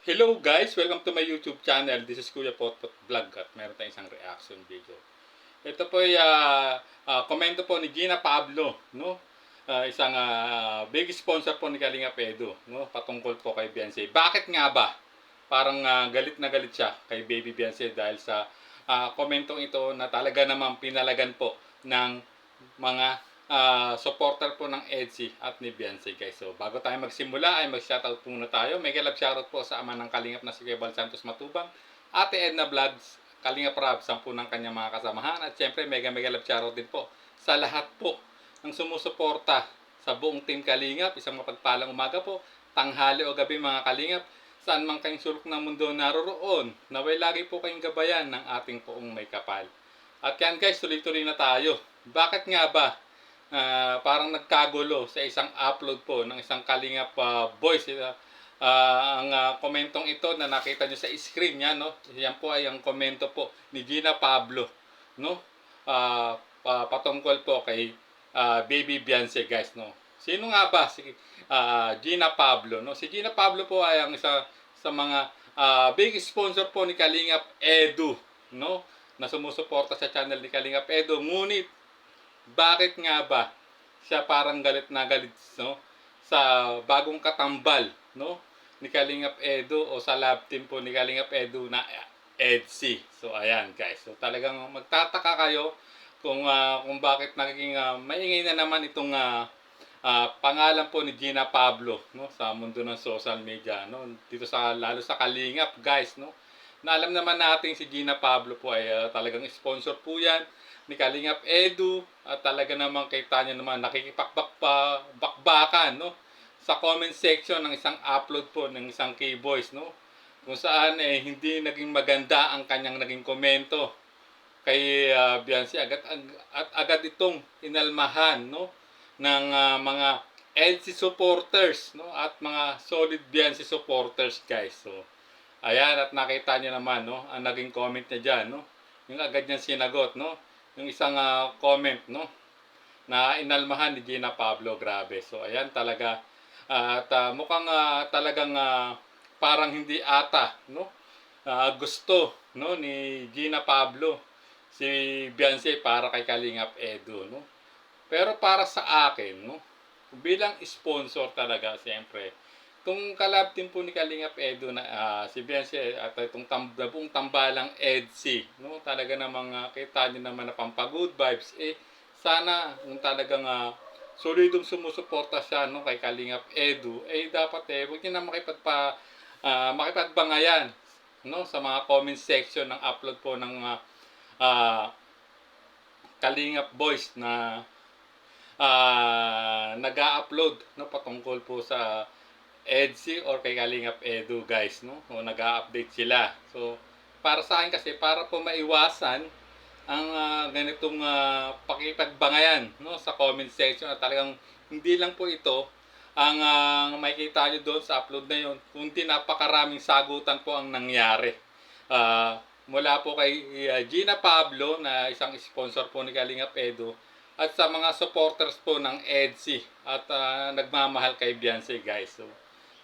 Hello guys! Welcome to my YouTube channel. This is Kuya Potpot Vlog at meron tayong isang reaction video. Ito po ay komento po ni Gina Pablo, no? Isang big sponsor po ni Kalinga Edu, no? Patungkol po kay Beyonce. Bakit nga ba? Parang galit na galit siya kay Baby Beyonce dahil sa komentong ito na talaga namang pinalagan po ng mga supporter po ng EDSI at ni Beyonce guys. So bago tayo magsimula ay mag-shoutout muna tayo. May love shoutout po sa ama ng Kalingap na si Kebal Santos Matubang, Ate Edna Vlogs, Kalingap Rab, 10 ng kanyang mga kasamahan. At syempre mega love shoutout din po sa lahat po ng sumusuporta sa buong team Kalingap. Isang mapagpalang umaga po, tanghali o gabi mga Kalingap. Saan man kayong sulok ng mundo naroroon, naway lagi po kayong gabayan ng ating poong may kapal. At yan guys, tuloy-tuloy na tayo. Bakit nga ba parang nagkagulo sa isang upload po ng isang Kalingap voice? Ang komentong ito na nakita nyo sa screen niya, no? Yan po ay ang komento po ni Gina Pablo, no? Patungkol po kay Baby Beyonce guys, no? Sino nga ba si Gina Pablo, no? Si Gina Pablo po ay ang isa sa mga big sponsor po ni Kalingap Edu, no? Na sumusuporta sa channel ni Kalingap Edu. Ngunit bakit nga ba siya parang galit na galit, no? Sa bagong katambal, no? Ni Kalingap Edu o sa lab team po ni Kalingap Edu na EDSI. So ayan guys. So talagang magtataka kayo kung bakit naging maingay na naman itong pangalan po ni Gina Pablo, no, sa mundo ng social media, no, dito sa lalo sa Kalingap guys, no. Na alam naman natin si Gina Pablo po ay talagang sponsor po yan ni Kalingap Edu at talaga namang kita niya naman nakikipakbakbakan, no, sa comment section ng isang upload po ng isang K-Boys, no, kung saan hindi naging maganda ang kanyang naging komento kay Beyonce. Agad itong inalmahan, no, ng mga EDSI supporters, no, at mga solid Beyonce supporters guys. So ayan, at nakita niyo naman, no, ang naging comment niya dyan, no, yung agad niyang sinagot, no, yung isang comment, no, na inalmahan ni Gina Pablo. Grabe. So ayan talaga, at mukhang talagang parang hindi ata, no, gusto, no, ni Gina Pablo si Beyonce para kay Kalingap Edu, no. Pero para sa akin, no, bilang sponsor talaga, siyempre, kung kalab din po ni Kalingap Edu na si Beyonce at itong buong tambalang EDSI, no, talaga namang kita nyo naman na pampagood vibes, sana kung talagang solidong sumusuporta siya, no, kay Kalingap Edu, dapat huwag nyo na makipagbangayan, no, sa mga comment section ng upload po ng Kalingap Boys na nag-a-upload, no, patungkol po sa EDSI or kay Kalingap Edu guys, no, o nag-a-update sila. So para sa akin kasi, para po maiwasan ang ganitong pakipagbangayan, no, sa comment section, at talagang hindi lang po ito ang makikita nyo doon sa upload na yun, kundi napakaraming sagutan po ang nangyari mula po kay Gina Pablo na isang sponsor po ni Kalingap Edu at sa mga supporters po ng EDSI at nagmamahal kay Beyonce guys. So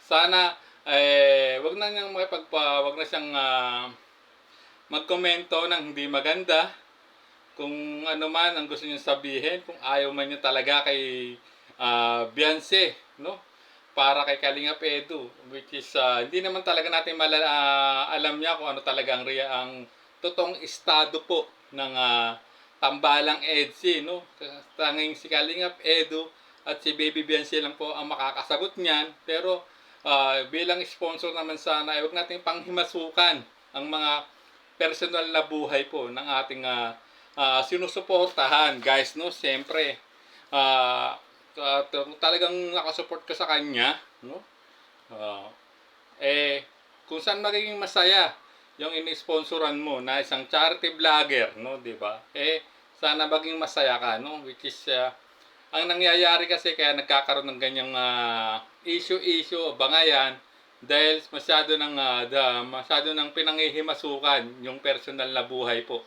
sana wag na siyang magkomento ng hindi maganda. Kung ano man ang gusto niyo sabihin, kung ayaw man niyo talaga kay Beyonce, no, para kay Kalingap Edu, which is hindi naman talaga natin alam niya kung ano talaga ang totoong estado po ng tambalang EDSI, no. Tanging si Kalingap Edu at si Baby Beyonce lang po ang makakasagot niyan. Pero bilang sponsor naman sana, huwag natin panghimasukan ang mga personal na buhay po ng ating sinusuportahan guys, no. Siyempre talagang nakasupport ka sa kanya, no, kung saan magiging masaya yung ini-sponsoran mo na isang charity vlogger, no, di ba? Sana maging masaya ka, no, which is ang nangyayari kasi kaya nagkakaroon ng ganyang issue o bangayan dahil masyado ng pinanghihimasukan yung personal na buhay po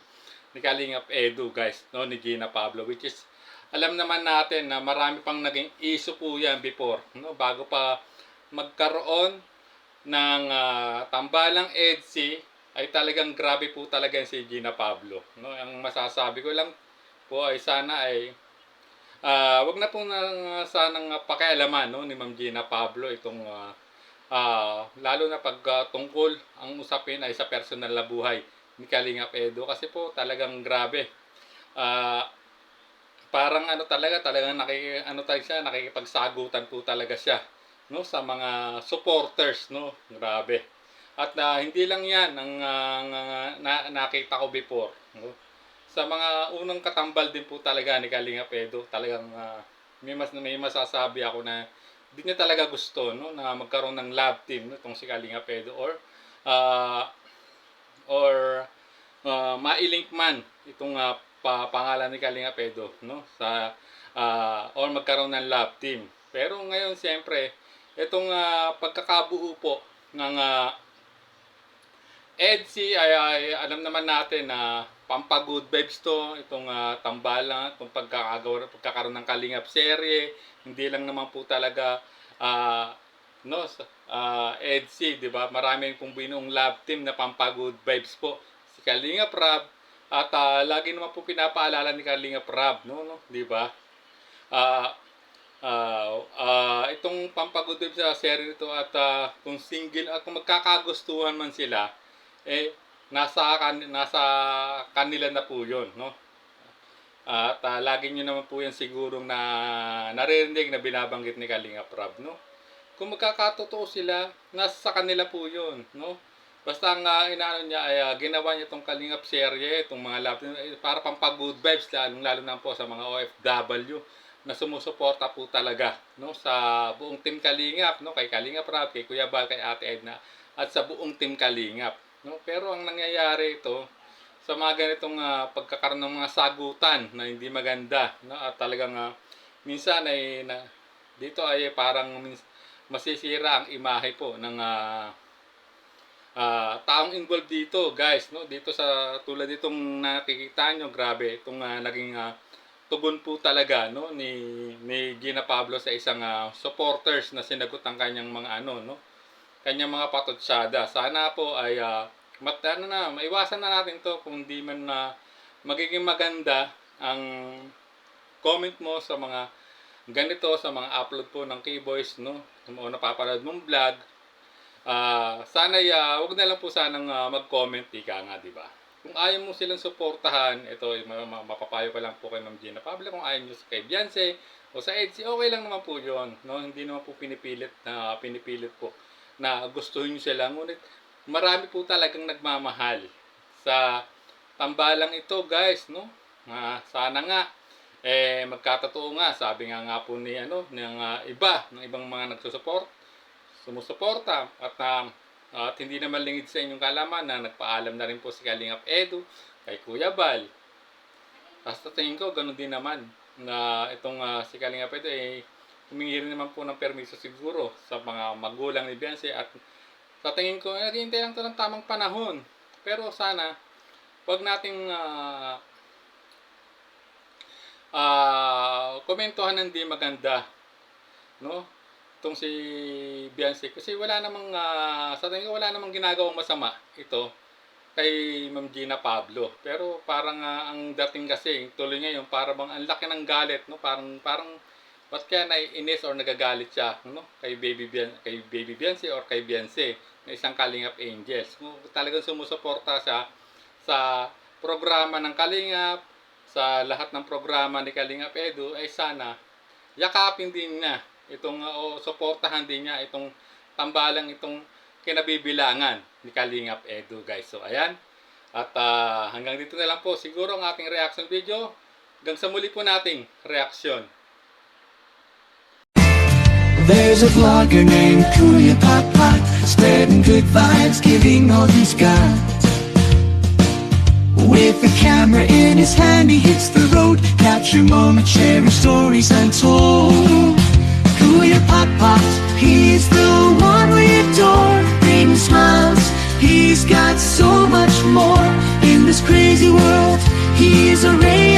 ni Kalingap Edu guys, no, ni Gina Pablo, which is alam naman natin na marami pang naging issue po yan before, no, bago pa magkaroon ng tambalang EDSI ay talagang grabe po talaga si Gina Pablo. No? Ang masasabi ko lang po ay sana ay wag na po sanang pakialaman, no, ni Ma'am Gina Pablo itong lalo na pag tungkol ang usapin ay sa personal na buhay ni Kalingap Edo kasi po talagang grabe. Ah, Parang ano talagang nakikipagsagutan po talaga siya, no, sa mga supporters, no. Grabe. At hindi lang 'yan ang nakita ko before, no. Sa mga unang katambal din po talaga ni Kalingap Edo, talagang may masasabi ako na hindi niya talaga gusto, no, na magkaroon ng love team, no, itong si Kalingap Edo uh, or mailink man itong pangalan ni Kalinga Pedo, no, sa or magkaroon ng love team. Pero ngayon siyempre itong pagkakabuo po ng EDSI ay alam naman natin na pampagood vibes to, itong tambalan, itong pagkakaroon ng Kalingap serye, hindi lang naman po talaga no, EDSI, di ba? Marami pong binuong love team na pampagood vibes po. Si Kalingap Rab at lagi naman po pinapaalala ni Kalingap Rab, no, di ba? Itong pampagood vibes sa serye nito at kung single at kung magkakagustuhan man sila, nasa kanila na po 'yon, no? At lagi niyo naman po 'yan sigurong naririnig na binabanggit ni Kalingap Rab, no? Kung magkakatotoo sila, nasa kanila po 'yon, no? Basta ang inaano niya ay ginawa niya itong Kalingap serye, itong mga love para pampag-good vibes, lalo na po sa mga OFW na sumusuporta po talaga, no, sa buong team Kalingap, no, kay Kalingap Rab, kay Kuya Bal, kay Ate Edna at sa buong team Kalingap, no. Pero ang nangyayari ito sa mga ganitong pagkakaroon ng mga sagutan na hindi maganda, no, at talagang minsan ay dito ay parang masisira ang imahe po ng taong involved dito, guys, no, dito sa tulad itong nakikita nyo, grabe itong naging tugon po talaga, no, ni Gina Pablo sa isang supporters na sinagot ang kanyang mga kanyang mga patutsada. Sana po ay maiwasan na natin to kung di man magiging maganda ang comment mo sa mga ganito, sa mga upload po ng K-Boys, no, o napapanood mong vlog. Sana wag na lang po sanang mag-comment, ika nga, di ba? Kung ayaw mo silang suportahan, ito mapapayo ko lang po kay Ma'am Gina Pablo, kung ayaw nyo kay Beyonce o sa EDSI, okay lang naman po 'yon, no? Hindi naman po pinipilit po na gustuhin nyo sila. Ngunit marami po talagang nagmamahal sa tambalang ito, guys, no? Sana nga magkatotoo nga, sabi nga po ni ng ibang mga sumusuporta at hindi naman lingid sa inyong kalaman na nagpaalam na rin po si Kalingap Edu kay Kuya Bal. Basta tingin ko ganun din naman na itong si Kalingap Edu humingi rin naman po ng permiso siguro sa mga magulang ni Beyonce at sa tingin ko hintay lang ito ng tamang panahon. Pero sana wag nating komentuhan ng di maganda, no, itong si Beyonce kasi wala namang sa tingin ko wala namang ginagawang masama ito kay Ma'am Gina Pablo. Pero parang ang dating kasi tuloy ngayon para bang ang laki ng galit, no, parang ba't kaya naiinis or nagagalit siya, no, kay Baby Beyonce or kay Beyonce na isang Kalingap Angels. Kung talagang sumusuporta siya sa programa ng Kalingap, sa lahat ng programa ni Kalingap Edu, ay sana yakapin din niya itong suportahan din niya itong tambalang itong kinabibilangan ni Kalingap Edu, guys. So ayan, at hanggang dito na lang po siguro ang ating reaction video. Hanggang sa muli po nating reaction. There's a vlogger named Kuya Papa, spreading good vibes, giving all he's got. With a camera in his hand, he hits the road, capture moments, sharing stories untold. Kuya Papa, he's the one we adore, bring smiles, he's got so much more. In this crazy world, he's a ray